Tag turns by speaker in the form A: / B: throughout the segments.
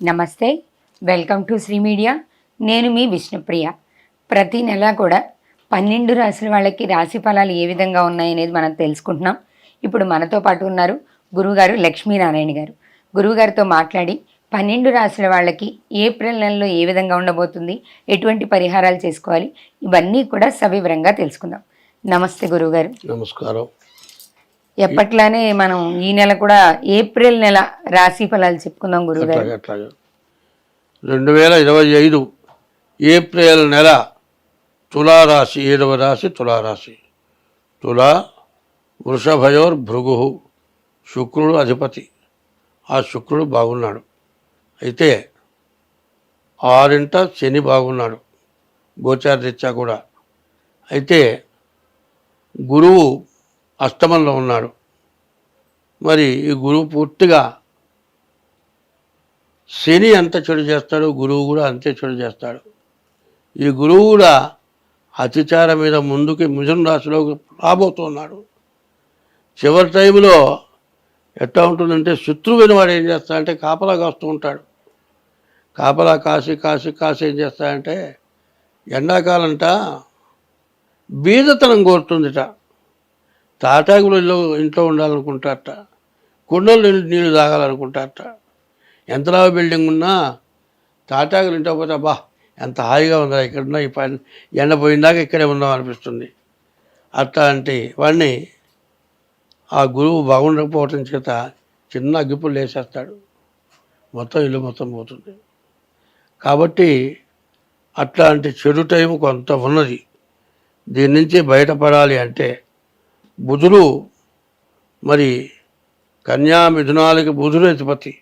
A: నమస్తే, welcome to Shri media. నేను మీ విష్ణుప్రియ. ప్రతి నెల కూడా 12 రాశుల వాళ్ళకి రాశి ఫలాలు ఏ విధంగా ఉన్నాయనేది మనం తెలుసుకుంటున్నాం. ఇప్పుడు మనతో పాటు ఉన్నారు గురువుగారు లక్ష్మీనారాయణ గారు. గురువుగారితో మాట్లాడి 12 రాశుల వాళ్ళకి ఏప్రిల్ నెలలో ఏ విధంగా ఉండబోతుంది, ఎటువంటి పరిహారాలు చేసుకోవాలి, ఇవన్నీ కూడా సవివరంగా తెలుసుకుందాం. నమస్తే గురువుగారు.
B: నమస్కారం.
A: ఎప్పట్లానే మనం ఈ నెల కూడా ఏప్రిల్ నెల రాశి ఫలాలు చెప్పుకుందాం గురువుగారు.
B: 2025 ఏప్రిల్ నెల తులారాశి 7వ రాశి తులారాశి. తులా వృషభయోర్ భృగు, శుక్రుడు అధిపతి. ఆ శుక్రుడు బాగున్నాడు. అయితే 6ంట శని బాగున్నాడు గోచారరీత్యా కూడా. అయితే గురువు అష్టమంలో ఉన్నాడు. మరి ఈ గురువు పూర్తిగా శని ఎంత చెడు చేస్తాడు, గురువు కూడా అంతే చెడు చేస్తాడు. ఈ గురువు కూడా అతిచార మీద ముందుకి మిథున రాశిలో రాబోతున్నాడు. చివరి టైంలో ఎట్లా ఉంటుందంటే, శత్రువైన వాడు ఏం చేస్తాడంటే కాపలా కాస్తూ ఉంటాడు. కాపలా కాసి కాసి కాసి ఏం చేస్తాడంటే ఎండాకాలంట బీదతనం కోరుతుందిట. తాటాకులు ఇంట్లో ఉండాలనుకుంటారట, కుండలు నీళ్ళు తాగాలనుకుంటారట. ఎంతలా బిల్డింగ్ ఉన్నా తాటాకులు ఇంట్లో పోతే అబ్బా ఎంత హాయిగా ఉందా, ఇక్కడున్నా ఈ పని ఎండ పోయిందాక ఇక్కడే ఉందాం అనిపిస్తుంది. అట్లాంటి వాడిని ఆ గురువు బాగుండకపోవటం చేత చిన్న అగ్గిపుల్లు వేసేస్తాడు, మొత్తం ఇల్లు మొత్తం పోతుంది. కాబట్టి అట్లాంటి చెడు టైం కొంత ఉన్నది. దీని నుంచి బయటపడాలి అంటే బుధుడు, మరి కన్యా మిథునాలకి బుధుడు అధిపతి.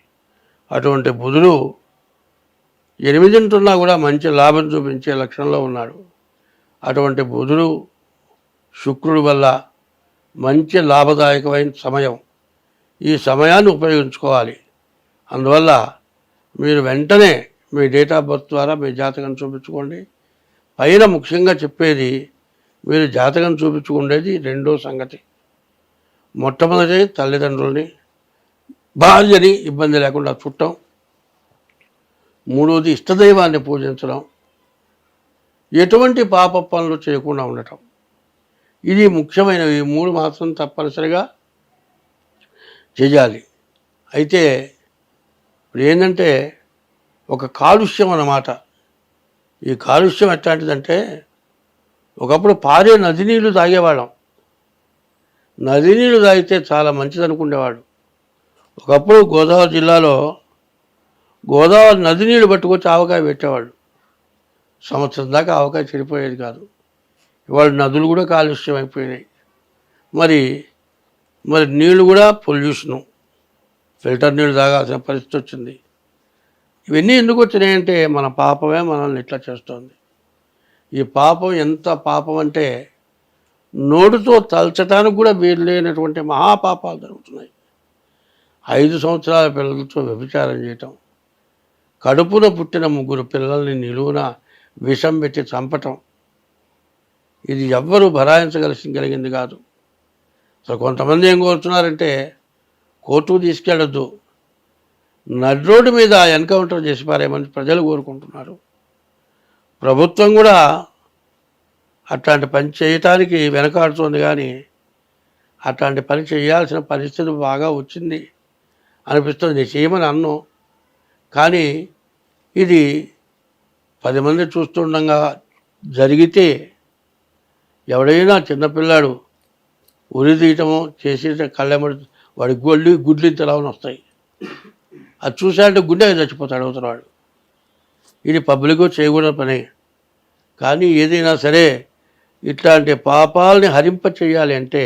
B: అటువంటి బుధుడు 8 కూడా మంచి లాభం చూపించే లక్షణంలో ఉన్నాడు. అటువంటి బుధుడు శుక్రుడి వల్ల మంచి లాభదాయకమైన సమయం. ఈ సమయాన్ని ఉపయోగించుకోవాలి. అందువల్ల మీరు వెంటనే మీ డేట్ ఆఫ్ బర్త్ ద్వారా మీ జాతకం చూపించుకోండి. పైన ముఖ్యంగా చెప్పేది మీరు జాతకం చూపించుకునేది రెండో సంగతి. మొట్టమొదటి తల్లిదండ్రుల్ని, భార్యని ఇబ్బంది లేకుండా చుట్టం. మూడోది ఇష్టదైవాన్ని పూజించడం, ఎటువంటి పాప పనులు చేయకుండా ఉండటం. ఇది ముఖ్యమైనవి. ఈ 3 మాత్రం తప్పనిసరిగా చేయాలి. అయితే ఇప్పుడు ఏంటంటే ఒక కాలుష్యం అన్నమాట. ఈ కాలుష్యం ఎట్లాంటిదంటే, ఒకప్పుడు పారే నది నీళ్ళు తాగేవాళ్ళం. నది నీళ్ళు తాగితే చాలా మంచిది అనుకునేవాడు. ఒకప్పుడు గోదావరి జిల్లాలో గోదావరి నది నీళ్ళు పట్టుకొచ్చి ఆవకాయ పెట్టేవాళ్ళు. సంవత్సరం దాకా ఆవకాయ చెడిపోయేది కాదు. ఇవాళ నదులు కూడా కాలుష్యం అయిపోయినాయి. మరి నీళ్ళు కూడా పొల్యూషను, ఫిల్టర్ నీళ్ళు తాగాల్సిన పరిస్థితి వచ్చింది. ఇవన్నీ ఎందుకు వచ్చినాయంటే మన పాపమే మనల్ని ఇట్లా చేస్తుంది. ఈ పాపం ఎంత పాపం అంటే నోటితో తలచటానికి కూడా వీలు లేనటువంటి మహాపాపాలు జరుగుతున్నాయి. 5 సంవత్సరాల పిల్లలతో వ్యభిచారం చేయటం, కడుపున పుట్టిన 3 పిల్లల్ని నిలువున విషం పెట్టి చంపటం, ఇది ఎవ్వరూ భరాయించగలిగింది కాదు. అసలు కొంతమంది ఏం కోరుతున్నారంటే కోర్టుకు తీసుకెళ్ళొద్దు, నడి రోడ్డు మీద ఎన్కౌంటర్ చేసి పారేమని ప్రజలు కోరుకుంటున్నారు. ప్రభుత్వం కూడా అట్లాంటి పని చేయటానికి వెనకాడుతోంది. కానీ అట్లాంటి పని చేయాల్సిన పరిస్థితి బాగా వచ్చింది అనిపిస్తుంది. నేను చేయమని అన్ను, కానీ ఇది 10 మంది చూస్తుండగా జరిగితే ఎవడైనా చిన్నపిల్లాడు ఉరి తీయటమో చేసి కళ్ళెమ్మడి వాడి గుడ్లు ఇంతలాగా వస్తాయి. అది చూసాడంటే గుండె చచ్చిపోతాడు అవుతున్నాడు. ఇది పబ్లిక్ చేయకూడని పని. కానీ ఏదైనా సరే ఇట్లాంటి పాపాలని హరింప చేయాలి అంటే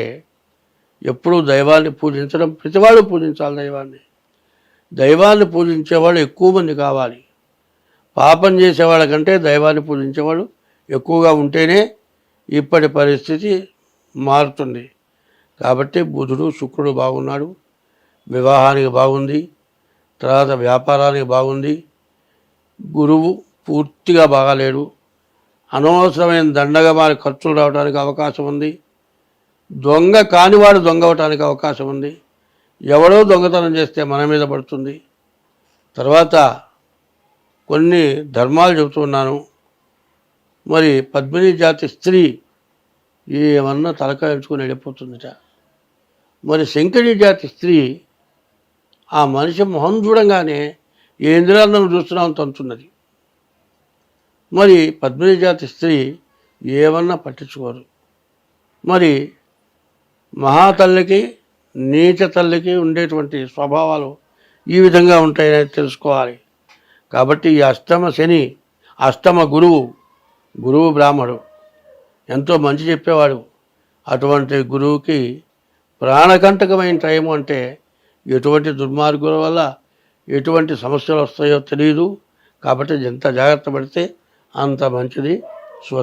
B: ఎప్పుడూ దైవాన్ని పూజించడం, ప్రతివాడు పూజించాలి దైవాన్ని. దైవాన్ని పూజించేవాళ్ళు ఎక్కువ మంది కావాలి. పాపం చేసేవాళ్ళ కంటే దైవాన్ని పూజించేవాళ్ళు ఎక్కువగా ఉంటేనే ఇప్పటి పరిస్థితి మారుతుంది. కాబట్టి బుధుడు శుక్రుడు బాగున్నాడు, వివాహానికి బాగుంది, తర్వాత వ్యాపారానికి బాగుంది. గురువు పూర్తిగా బాగాలేడు. అనవసరమైన దండగా వారి ఖర్చులు రావడానికి అవకాశం ఉంది. దొంగ కానివాడు దొంగ అవటానికి అవకాశం ఉంది. ఎవడో దొంగతనం చేస్తే మన మీద పడుతుంది. తర్వాత కొన్ని ధర్మాలు చెబుతున్నాను. మరి పద్మిని జాతి స్త్రీ ఏమన్నా తలకాయ ఉంచుకొని వెళ్ళిపోతుందిట. మరి శంకరి జాతి స్త్రీ ఆ మనిషి మొహం చూడంగానే ఏ ఇంద్రియాలను చూస్తున్నామని తంతున్నది. మరి పద్మిని జాతి స్త్రీ ఏమన్నా పట్టించుకోరు. మరి మహాతల్లికి నీచ తల్లికి ఉండేటువంటి స్వభావాలు ఈ విధంగా ఉంటాయని తెలుసుకోవాలి. కాబట్టి ఈ అష్టమ శని, అష్టమ గురువు బ్రాహ్మడు ఎంతో మంచి చెప్పేవాడు. అటువంటి గురువుకి ప్రాణకంటకమైన టైం అంటే ఎటువంటి దుర్మార్గుల వల్ల ఎటువంటి సమస్యలు వస్తాయో తెలియదు. కాబట్టి ఎంత జాగ్రత్త పడితే అంత మంచిది.